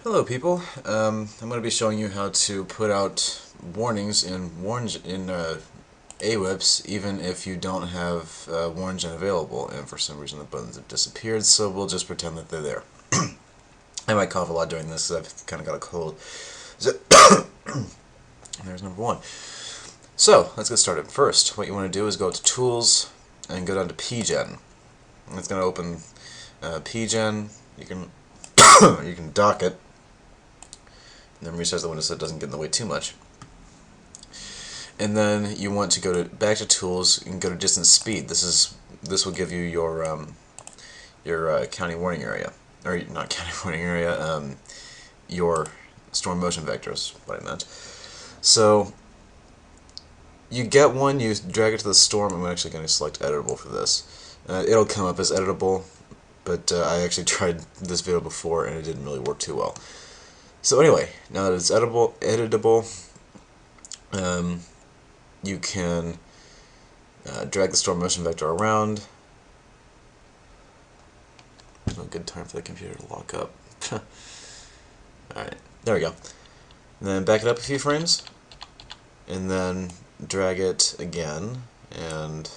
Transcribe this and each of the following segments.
Hello people, I'm going to be showing you how to put out warnings in AWIPS even if you don't have WarnGen available, and for some reason the buttons have disappeared, so we'll just pretend that they're there. I might cough a lot during this because I've kind of got a cold. So there's number one. So let's get started. First, what you want to do is go to Tools and go down to PGEN. It's going to open PGEN. You can you can dock it. And then resize the window so it doesn't get in the way too much. And then you want to go back to Tools and go to Distance Speed. This will give you your county warning area, or not county warning area, your storm motion vectors. What I meant. So you get one, you drag it to the storm. I'm actually going to select editable for this. It'll come up as editable, but I actually tried this video before and it didn't really work too well. So anyway, now that it's editable, you can drag the storm motion vector around. There's no good time for the computer to lock up. Alright, there we go. And then back it up a few frames, and then drag it again, and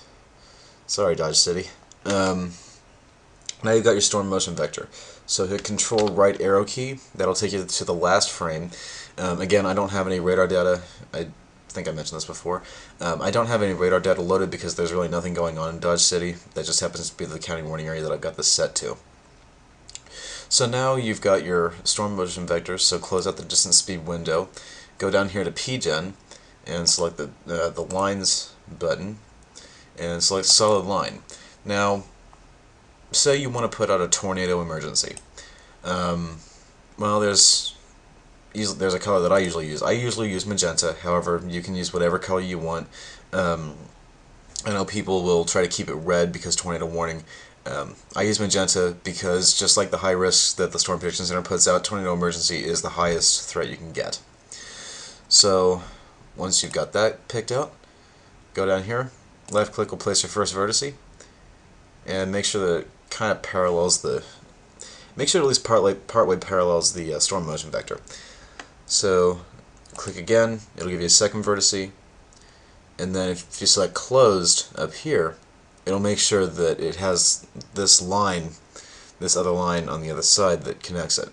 sorry Dodge City. Now you've got your storm motion vector. So hit Control right arrow key. That'll take you to the last frame. Again, I don't have any radar data. I think I mentioned this before. I don't have any radar data loaded because there's really nothing going on in Dodge City. That just happens to be the county warning area that I've got this set to. So now you've got your storm motion vector. So close out the distance speed window. Go down here to PGEN and select the lines button and select solid line. Now, say you want to put out a tornado emergency. Well, there's a color that I usually use. I usually use magenta. However, you can use whatever color you want. I know people will try to keep it red because tornado warning. I use magenta because just like the high risk that the Storm Prediction Center puts out, tornado emergency is the highest threat you can get. So once you've got that picked out, go down here, left click will place your first vertice, and make sure that it kind of parallels make sure it at least partway parallels the storm motion vector. So click again, it'll give you a second vertice, and then if you select closed up here, it'll make sure that it has this other line on the other side that connects it.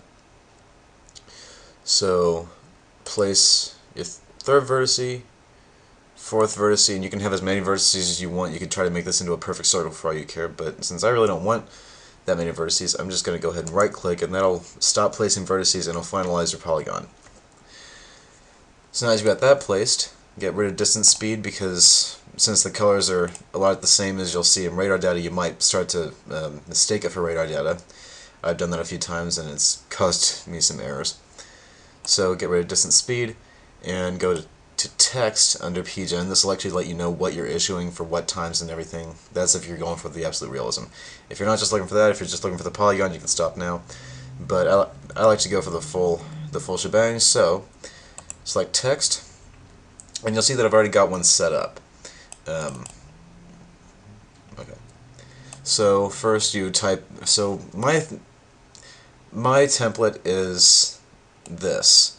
So place your third vertice, fourth vertice, and you can have as many vertices as you want. You could try to make this into a perfect circle for all you care, but since I really don't want that many vertices, I'm just going to go ahead and right click, and that'll stop placing vertices and it'll finalize your polygon. So now you've got that placed, get rid of distance speed because since the colors are a lot the same as you'll see in radar data, you might start to mistake it for radar data. I've done that a few times and it's caused me some errors. So get rid of distance speed and go to text under PGEN. This will actually let you know what you're issuing for what times and everything. That's if you're going for the absolute realism. If you're not just looking for that, if you're just looking for the polygon, you can stop now. But I like to go for the full shebang. So select text, and you'll see that I've already got one set up. Okay. So first you type. So my template is this.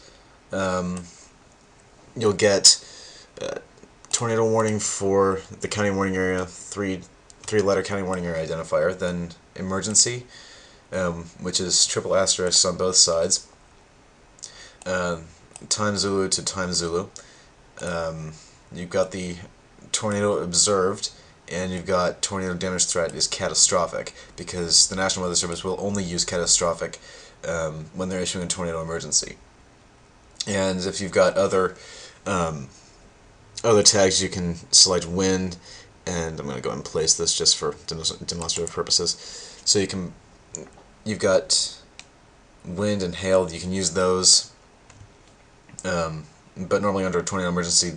You'll get tornado warning for the county warning area, three-letter county warning area identifier, then emergency, which is triple asterisk on both sides, time Zulu to time Zulu. You've got the tornado observed, and you've got tornado damage threat is catastrophic, because the National Weather Service will only use catastrophic when they're issuing a tornado emergency. And if you've got other tags, you can select wind, and I'm going to go ahead and place this just for demonstrative purposes. So you've got wind and hail, you can use those, but normally under a tornado emergency,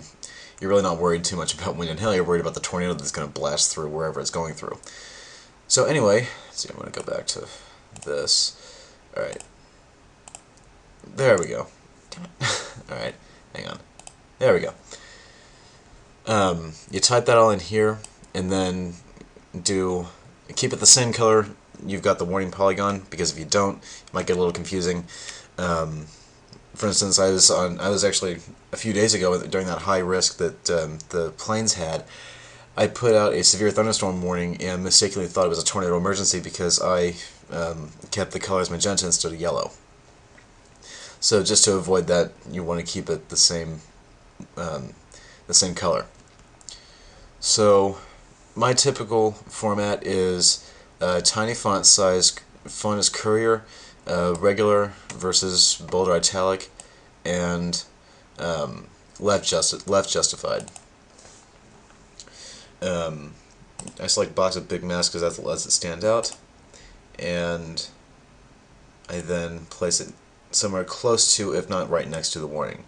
you're really not worried too much about wind and hail, you're worried about the tornado that's going to blast through wherever it's going through. So anyway, see, I'm going to go back to this. Alright. There we go. Alright, hang on. There we go. You type that all in here, and then keep it the same color you've got the warning polygon, because if you don't, it might get a little confusing. For instance, I was actually a few days ago during that high risk that the planes had. I put out a severe thunderstorm warning and mistakenly thought it was a tornado emergency because I kept the colors magenta instead of yellow. So just to avoid that, you want to keep it the same color. So my typical format is tiny font size. Font is Courier, regular versus bold or italic, and left justified. I select box with big mask because that lets it stand out, and I then place it somewhere close to, if not right next to, the warning.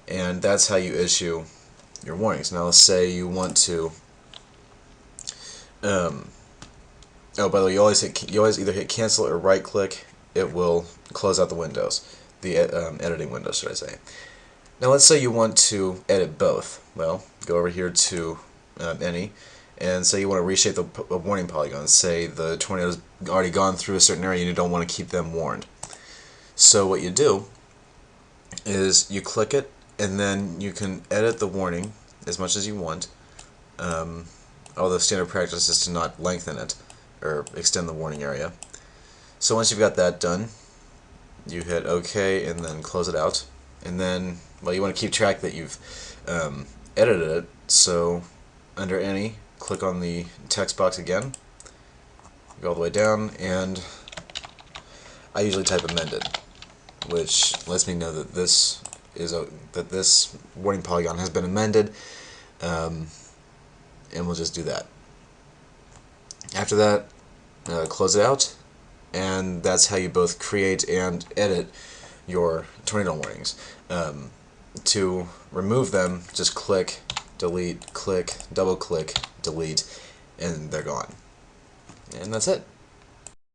And that's how you issue your warnings. Now let's say you want to oh, by the way, you always either hit cancel or right click. It will close out the windows, the editing window, should I say. Now let's say you want to edit both. Well, go over here to any, and say you want to reshape the warning polygon. Say the tornado's already gone through a certain area and you don't want to keep them warned. So what you do is you click it, and then you can edit the warning as much as you want. Although standard practice is to not lengthen it or extend the warning area. So once you've got that done, you hit OK and then close it out. And then, well, you want to keep track that you've edited it. So under any, click on the text box again, go all the way down, and I usually type amended, which lets me know that this warning polygon has been amended, and we'll just do that. After that, close it out, and that's how you both create and edit your tornado warnings. To remove them, just click, delete, click, double click, delete, and they're gone. And that's it.